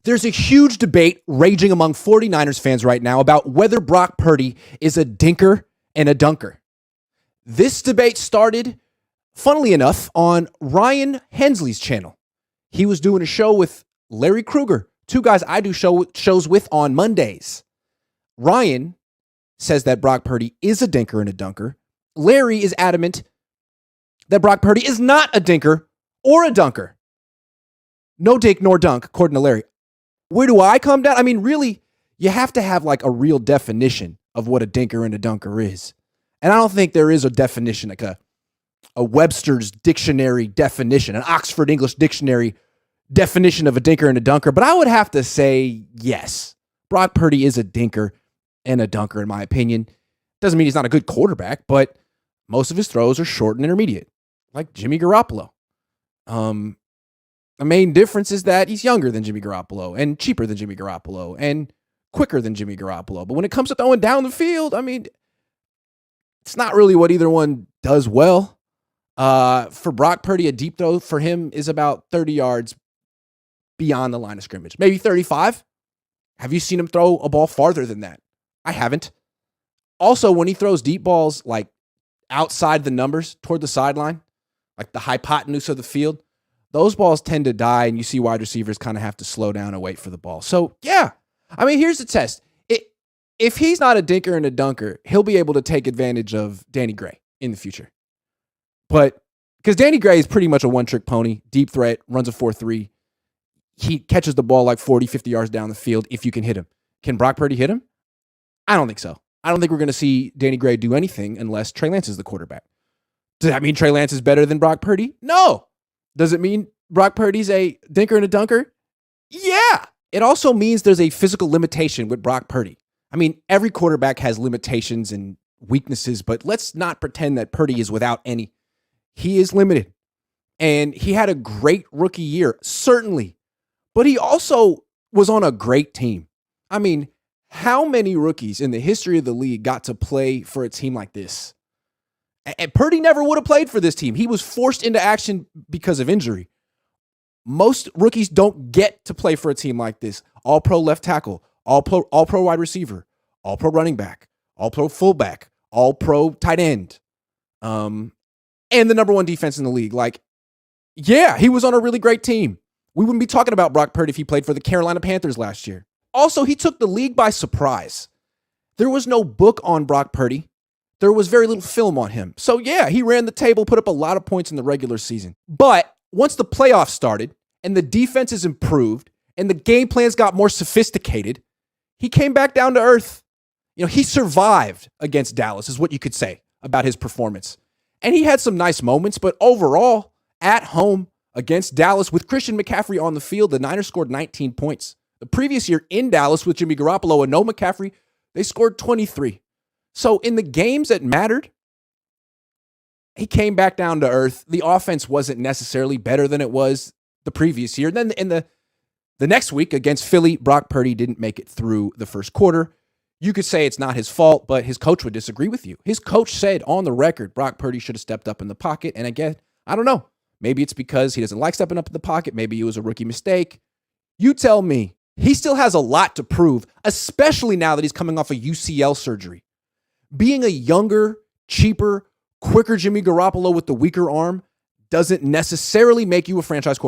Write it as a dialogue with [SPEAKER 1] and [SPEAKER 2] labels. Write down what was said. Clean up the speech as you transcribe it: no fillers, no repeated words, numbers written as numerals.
[SPEAKER 1] There's a huge debate raging among 49ers fans right now about whether Brock Purdy is a dinker and a dunker. This debate started, funnily enough, on Ryan Hensley's channel. He was doing a show with Larry Krueger, two guys I do shows with on Mondays. Ryan says that Brock Purdy is a dinker and a dunker. Larry is adamant that Brock Purdy is not a dinker or a dunker. No dink nor dunk, according to Larry. Where do I come down? I mean, really, you have to have like a real definition of what a dinker and a dunker is. And I don't think there is a definition, like a Webster's dictionary definition, an Oxford English dictionary definition of a dinker and a dunker. But I would have to say yes. Brock Purdy is a dinker and a dunker, in my opinion. Doesn't mean he's not a good quarterback, but most of his throws are short and intermediate, like Jimmy Garoppolo. The main difference is that he's younger than Jimmy Garoppolo and cheaper than Jimmy Garoppolo and quicker than Jimmy Garoppolo. But when it comes to throwing down the field, I mean, it's not really what either one does well. For Brock Purdy, a deep throw for him is about 30 yards beyond the line of scrimmage, maybe 35. Have you seen him throw a ball farther than that? I haven't. Also, when he throws deep balls like outside the numbers toward the sideline, like the hypotenuse of the field, those balls tend to die, and you see wide receivers kind of have to slow down and wait for the ball. So, yeah. I mean, here's the test. If he's not a dinker and a dunker, he'll be able to take advantage of Danny Gray in the future. But because Danny Gray is pretty much a one-trick pony, deep threat, runs a 4.3. He catches the ball like 40, 50 yards down the field if you can hit him. Can Brock Purdy hit him? I don't think so. I don't think we're going to see Danny Gray do anything unless Trey Lance is the quarterback. Does that mean Trey Lance is better than Brock Purdy? No. Does it mean Brock Purdy's a dinker and a dunker? Yeah. It also means there's a physical limitation with Brock Purdy. I mean, every quarterback has limitations and weaknesses, but let's not pretend that Purdy is without any. He is limited. And he had a great rookie year, certainly. But he also was on a great team. I mean, how many rookies in the history of the league got to play for a team like this? And Purdy never would have played for this team. He was forced into action because of injury. Most rookies don't get to play for a team like this. All-pro left tackle, all-pro wide receiver, all-pro running back, all-pro fullback, all-pro tight end, and the number one defense in the league. Like, yeah, he was on a really great team. We wouldn't be talking about Brock Purdy if he played for the Carolina Panthers last year. Also, he took the league by surprise. There was no book on Brock Purdy. There was very little film on him. So, yeah, he ran the table, put up a lot of points in the regular season. But once the playoffs started and the defenses improved and the game plans got more sophisticated, he came back down to earth. You know, he survived against Dallas is what you could say about his performance. And he had some nice moments, but overall, at home against Dallas with Christian McCaffrey on the field, the Niners scored 19 points. The previous year in Dallas with Jimmy Garoppolo and no McCaffrey, they scored 23. So in the games that mattered, he came back down to earth. The offense wasn't necessarily better than it was the previous year. Then in the next week against Philly, Brock Purdy didn't make it through the first quarter. You could say it's not his fault, but his coach would disagree with you. His coach said on the record, Brock Purdy should have stepped up in the pocket. And again, I don't know. Maybe it's because he doesn't like stepping up in the pocket. Maybe it was a rookie mistake. You tell me. He still has a lot to prove, especially now that he's coming off a UCL surgery. Being a younger, cheaper, quicker Jimmy Garoppolo with the weaker arm doesn't necessarily make you a franchise quarterback.